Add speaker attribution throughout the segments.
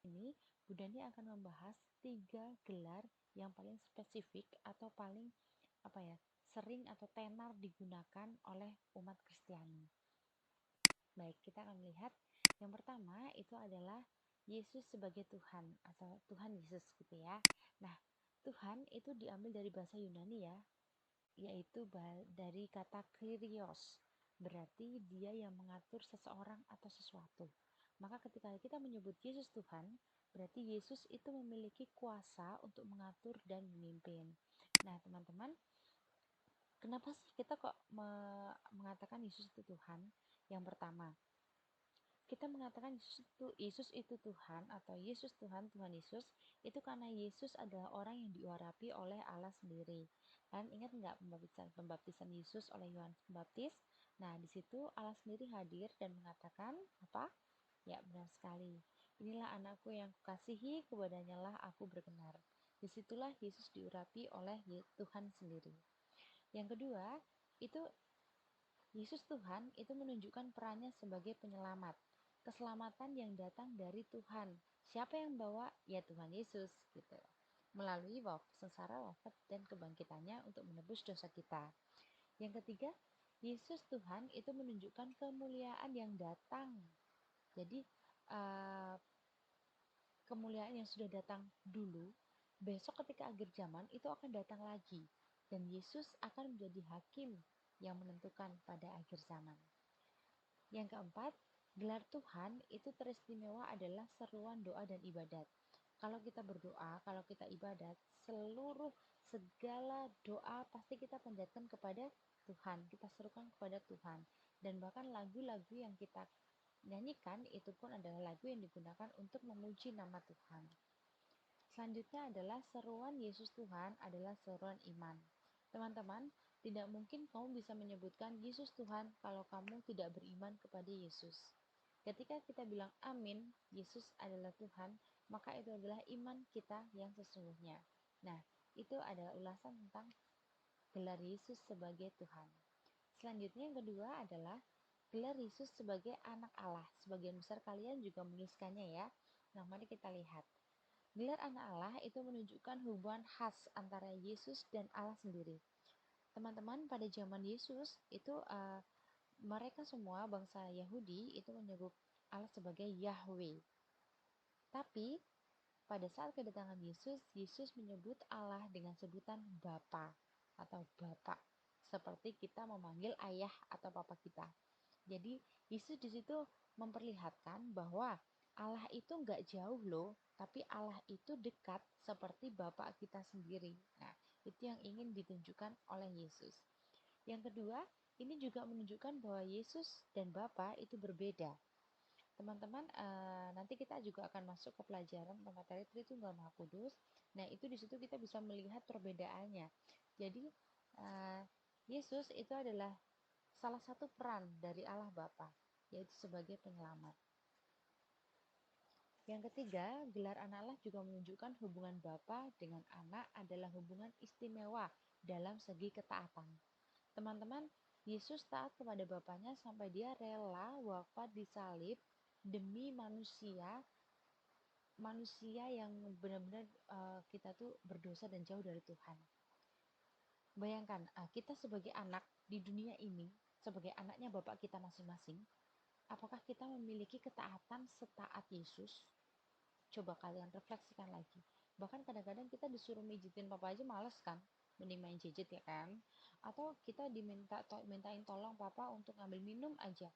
Speaker 1: Ini Bu Dani akan membahas 3 gelar yang paling spesifik atau paling sering atau tenar digunakan oleh umat Kristiani. Baik, kita akan melihat yang pertama itu adalah Yesus sebagai Tuhan atau Tuhan Yesus gitu ya. Nah, Tuhan itu diambil dari bahasa Yunani ya, yaitu dari kata Kyrios, berarti dia yang mengatur seseorang atau sesuatu. Maka ketika kita menyebut Yesus Tuhan, berarti Yesus itu memiliki kuasa untuk mengatur dan memimpin. Nah, teman-teman, kenapa sih kita kok mengatakan Yesus itu Tuhan? Yang pertama, kita mengatakan Yesus itu Tuhan atau Yesus Tuhan, Tuhan Yesus, itu karena Yesus adalah orang yang diurapi oleh Allah sendiri. Kalian ingat nggak pembaptisan Yesus oleh Yohanes Pembaptis? Nah, di situ Allah sendiri hadir dan mengatakan apa? Ya, benar sekali. Inilah anakku yang kukasihi, kepadanya lah aku berkenan. Disitulah Yesus diurapi oleh Tuhan sendiri. Yang kedua, itu Yesus Tuhan itu menunjukkan perannya sebagai penyelamat. Keselamatan yang datang dari Tuhan. Siapa yang bawa? Ya Tuhan Yesus gitu. Melalui sengsara, wafat, dan kebangkitannya untuk menebus dosa kita. Yang ketiga, Yesus Tuhan itu menunjukkan kemuliaan yang datang. Jadi kemuliaan yang sudah datang dulu, besok ketika akhir zaman itu akan datang lagi. Dan Yesus akan menjadi hakim yang menentukan pada akhir zaman. Yang keempat, gelar Tuhan itu teristimewa adalah seruan doa dan ibadat. Kalau kita berdoa, kalau kita ibadat, segala doa pasti kita panjatkan kepada Tuhan, kita serukan kepada Tuhan. Dan bahkan lagu-lagu yang kita nyanyikan itu pun adalah lagu yang digunakan untuk memuji nama Tuhan. Selanjutnya adalah seruan Yesus Tuhan adalah seruan iman. Teman-teman, tidak mungkin kamu bisa menyebutkan Yesus Tuhan kalau kamu tidak beriman kepada Yesus. Ketika kita bilang amin, Yesus adalah Tuhan, maka itu adalah iman kita yang sesungguhnya. Nah, itu adalah ulasan tentang gelar Yesus sebagai Tuhan. Selanjutnya yang kedua adalah gelar Yesus sebagai anak Allah. Sebagian besar kalian juga menuliskannya ya. Nah, mari kita lihat. Gelar anak Allah itu menunjukkan hubungan khas antara Yesus dan Allah sendiri. Teman-teman, pada zaman Yesus itu mereka semua bangsa Yahudi itu menyebut Allah sebagai Yahweh. Tapi pada saat kedatangan Yesus, Yesus menyebut Allah dengan sebutan Bapa atau Bapak, seperti kita memanggil ayah atau papa kita. Jadi Yesus di situ memperlihatkan bahwa Allah itu nggak jauh loh, tapi Allah itu dekat seperti Bapak kita sendiri. Nah, itu yang ingin ditunjukkan oleh Yesus. Yang kedua, ini juga menunjukkan bahwa Yesus dan Bapa itu berbeda. Teman-teman, nanti kita juga akan masuk ke pelajaran tentang materi Tritunggal Maha Kudus. Nah, itu di situ kita bisa melihat perbedaannya. Jadi, Yesus itu adalah salah satu peran dari Allah Bapa, yaitu sebagai penyelamat. Yang ketiga, gelar anak Allah juga menunjukkan hubungan Bapa dengan anak adalah hubungan istimewa dalam segi ketaatan. Teman-teman, Yesus taat kepada Bapaknya sampai dia rela wafat di salib demi manusia yang benar-benar kita tuh berdosa dan jauh dari Tuhan. Bayangkan, kita sebagai anak di dunia ini, sebagai anaknya Bapak kita masing-masing, apakah kita memiliki ketaatan setaat Yesus? Coba kalian refleksikan lagi. Bahkan kadang-kadang kita disuruh mijitin papa aja males kan, mending main gadget ya kan. Atau kita mintain tolong papa untuk ngambil minum aja,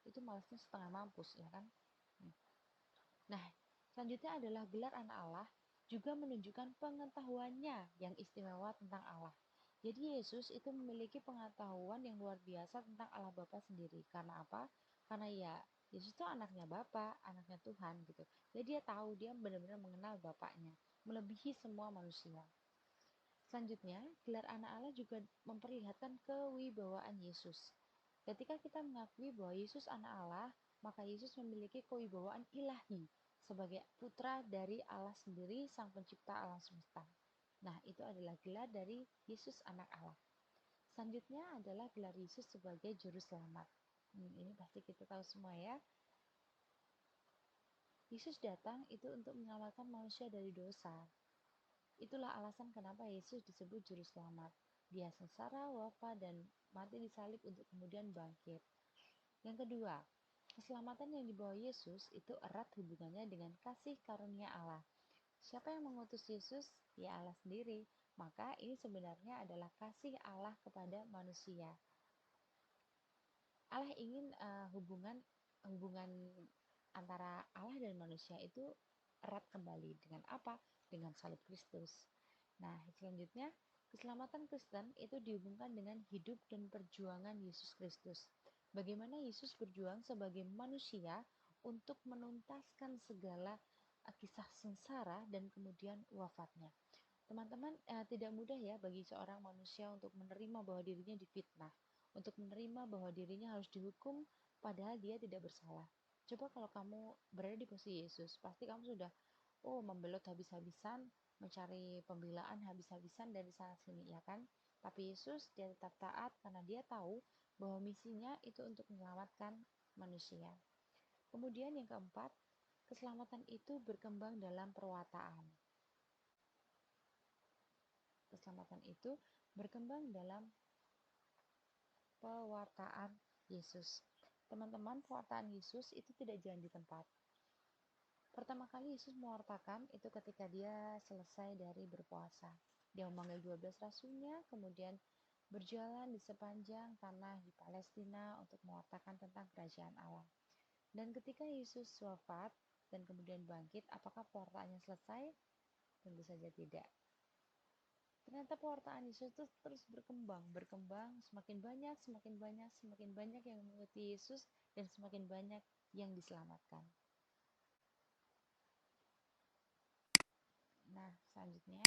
Speaker 1: itu malesnya setengah mampus ya kan. Nah, selanjutnya adalah gelar anak Allah juga menunjukkan pengetahuannya yang istimewa tentang Allah. Jadi Yesus itu memiliki pengetahuan yang luar biasa tentang Allah Bapa sendiri. Karena apa? Karena ya Yesus itu anaknya Bapa, anaknya Tuhan gitu. Jadi dia tahu, dia benar-benar mengenal Bapaknya, melebihi semua manusia. Selanjutnya, gelar anak Allah juga memperlihatkan kewibawaan Yesus. Ketika kita mengakui bahwa Yesus anak Allah, maka Yesus memiliki kewibawaan ilahi sebagai putra dari Allah sendiri, sang pencipta alam semesta. Nah, itu adalah gelar dari Yesus anak Allah. Selanjutnya adalah gelar Yesus sebagai juru selamat. Ini pasti kita tahu semua ya. Yesus datang itu untuk menyelamatkan manusia dari dosa. Itulah alasan kenapa Yesus disebut juru selamat. Dia sengsara, wafat, dan mati disalib untuk kemudian bangkit. Yang kedua, keselamatan yang dibawa Yesus itu erat hubungannya dengan kasih karunia Allah. Siapa yang mengutus Yesus? Ya Allah sendiri. Maka ini sebenarnya adalah kasih Allah kepada manusia. Allah ingin hubungan antara Allah dan manusia itu erat kembali. Dengan apa? Dengan salib Kristus. Nah, selanjutnya, keselamatan Kristen itu dihubungkan dengan hidup dan perjuangan Yesus Kristus. Bagaimana Yesus berjuang sebagai manusia untuk menuntaskan segala kisah sengsara dan kemudian wafatnya. Teman-teman, tidak mudah ya bagi seorang manusia untuk menerima bahwa dirinya difitnah, untuk menerima bahwa dirinya harus dihukum padahal dia tidak bersalah. Coba kalau kamu berada di posisi Yesus, pasti kamu sudah membelot habis-habisan, mencari pembelaan habis-habisan dari sana sini, ya kan? Tapi Yesus dia tetap taat karena dia tahu bahwa misinya itu untuk menyelamatkan manusia. Kemudian yang keempat, keselamatan itu berkembang dalam perwataan. Keselamatan itu berkembang dalam pewartaan Yesus. Teman-teman, pewartaan Yesus itu tidak jalan di tempat. Pertama kali Yesus mewartakan itu ketika dia selesai dari berpuasa. Dia memanggil 12 rasulnya, kemudian berjalan di sepanjang tanah di Palestina untuk mewartakan tentang kerajaan Allah. Dan ketika Yesus wafat dan kemudian bangkit, apakah pewartaannya selesai? Tentu saja tidak. Ternyata pewartaan Yesus itu terus berkembang, semakin banyak yang mengikuti Yesus dan semakin banyak yang diselamatkan. Nah, selanjutnya,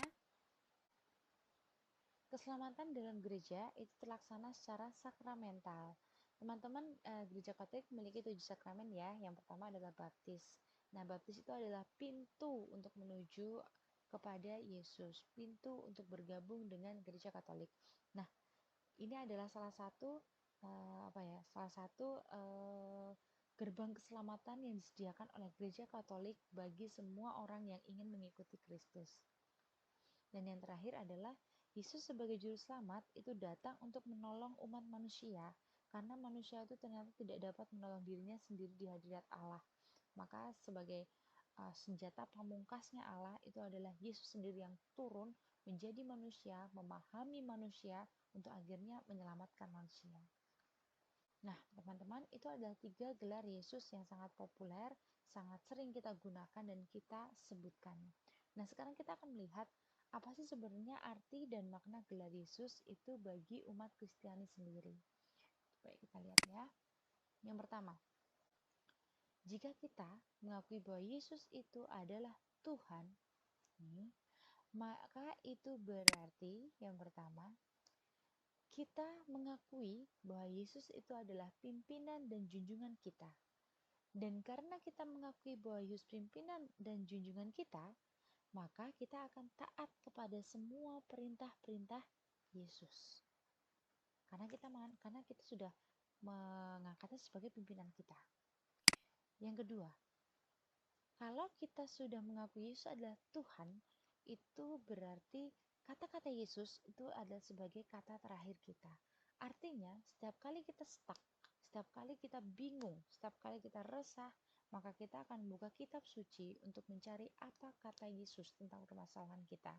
Speaker 1: keselamatan dalam gereja itu terlaksana secara sakramental. Teman-teman, gereja Katolik memiliki 7 sakramen ya. Yang pertama adalah baptis. Nah, baptis itu adalah pintu untuk menuju kepada Yesus, pintu untuk bergabung dengan gereja Katolik. Nah, ini adalah salah satu gerbang keselamatan yang disediakan oleh gereja Katolik bagi semua orang yang ingin mengikuti Kristus. Dan yang terakhir adalah Yesus sebagai juru selamat itu datang untuk menolong umat manusia karena manusia itu ternyata tidak dapat menolong dirinya sendiri di hadirat Allah. Maka sebagai senjata pamungkasnya Allah itu adalah Yesus sendiri yang turun menjadi manusia, memahami manusia untuk akhirnya menyelamatkan manusia. Nah, teman-teman, itu adalah 3 gelar Yesus yang sangat populer, sangat sering kita gunakan dan kita sebutkan. Nah, sekarang kita akan melihat apa sih sebenarnya arti dan makna gelar Yesus itu bagi umat Kristiani sendiri. Baik, kita lihat ya. Yang pertama, jika kita mengakui bahwa Yesus itu adalah Tuhan, maka itu berarti yang pertama, kita mengakui bahwa Yesus itu adalah pimpinan dan junjungan kita. Dan karena kita mengakui bahwa Yesus pimpinan dan junjungan kita, maka kita akan taat kepada semua perintah-perintah Yesus. Karena kita sudah mengangkatnya sebagai pimpinan kita. Yang kedua, kalau kita sudah mengakui Yesus adalah Tuhan, itu berarti kata-kata Yesus itu adalah sebagai kata terakhir kita. Artinya, setiap kali kita stuck, setiap kali kita bingung, setiap kali kita resah, maka kita akan membuka kitab suci untuk mencari apa kata Yesus tentang permasalahan kita.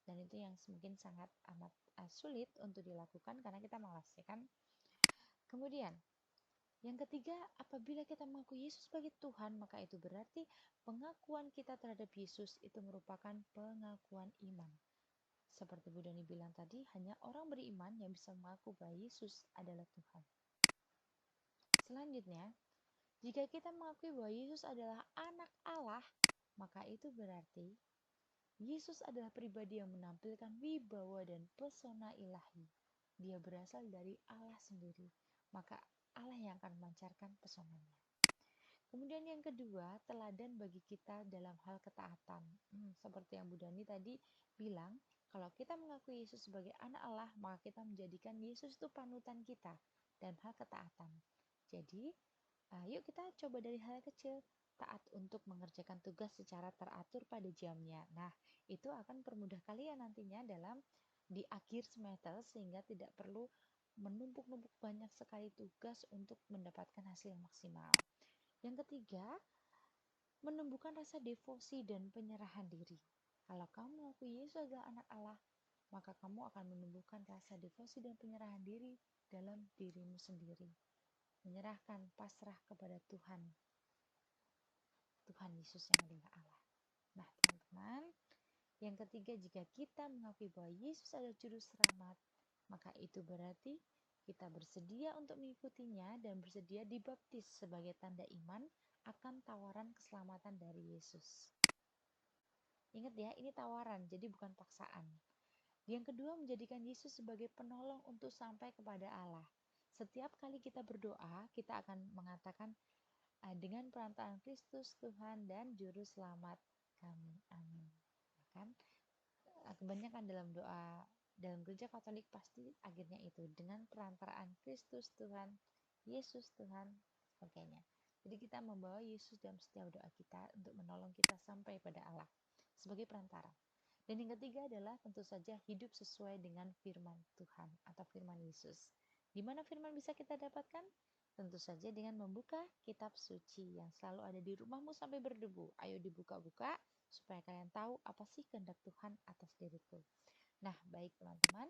Speaker 1: Dan itu yang mungkin sangat amat sulit untuk dilakukan karena kita malas, ya kan? Kemudian, yang ketiga, apabila kita mengakui Yesus sebagai Tuhan, maka itu berarti pengakuan kita terhadap Yesus itu merupakan pengakuan iman. Seperti Bu Dani bilang tadi, hanya orang beriman yang bisa mengaku bahwa Yesus adalah Tuhan. Selanjutnya, jika kita mengakui bahwa Yesus adalah anak Allah, maka itu berarti Yesus adalah pribadi yang menampilkan wibawa dan pesona ilahi. Dia berasal dari Allah sendiri, maka Allah yang akan memancarkan pesonanya. Kemudian yang kedua, teladan bagi kita dalam hal ketaatan. Seperti yang Bu Dani tadi bilang, kalau kita mengakui Yesus sebagai anak Allah, maka kita menjadikan Yesus itu panutan kita dalam hal ketaatan. Jadi, yuk kita coba dari hal kecil. taat untuk mengerjakan tugas secara teratur pada jamnya. Nah, itu akan permudah kalian nantinya dalam di akhir semester sehingga tidak perlu menumpuk-numpuk banyak sekali tugas untuk mendapatkan hasil yang maksimal. Yang ketiga, menumbuhkan rasa devosi dan penyerahan diri. Kalau kamu mengakui Yesus adalah anak Allah, maka kamu akan menumbuhkan rasa devosi dan penyerahan diri dalam dirimu sendiri. Menyerahkan pasrah kepada Tuhan, Tuhan Yesus yang adalah Allah. Nah, teman-teman, yang ketiga, jika kita mengakui bahwa Yesus adalah juru selamat, maka itu berarti kita bersedia untuk mengikutinya dan bersedia dibaptis sebagai tanda iman akan tawaran keselamatan dari Yesus. Ingat ya, ini tawaran, jadi bukan paksaan. Yang kedua, menjadikan Yesus sebagai penolong untuk sampai kepada Allah. Setiap kali kita berdoa, kita akan mengatakan dengan perantaraan Kristus Tuhan dan Juru Selamat kami. Amin. Ya kan? Kebanyakan dalam doa dalam gereja Katolik pasti akhirnya itu dengan perantaraan Kristus Tuhan, Yesus Tuhan, sebagainya. Jadi kita membawa Yesus dalam setiap doa kita untuk menolong kita sampai pada Allah sebagai perantara. Dan yang ketiga adalah tentu saja hidup sesuai dengan firman Tuhan atau firman Yesus. Di mana firman bisa kita dapatkan? Tentu saja dengan membuka kitab suci yang selalu ada di rumahmu sampai berdebu. Ayo dibuka-buka supaya kalian tahu apa sih kehendak Tuhan atas diriku. Nah, baik teman-teman,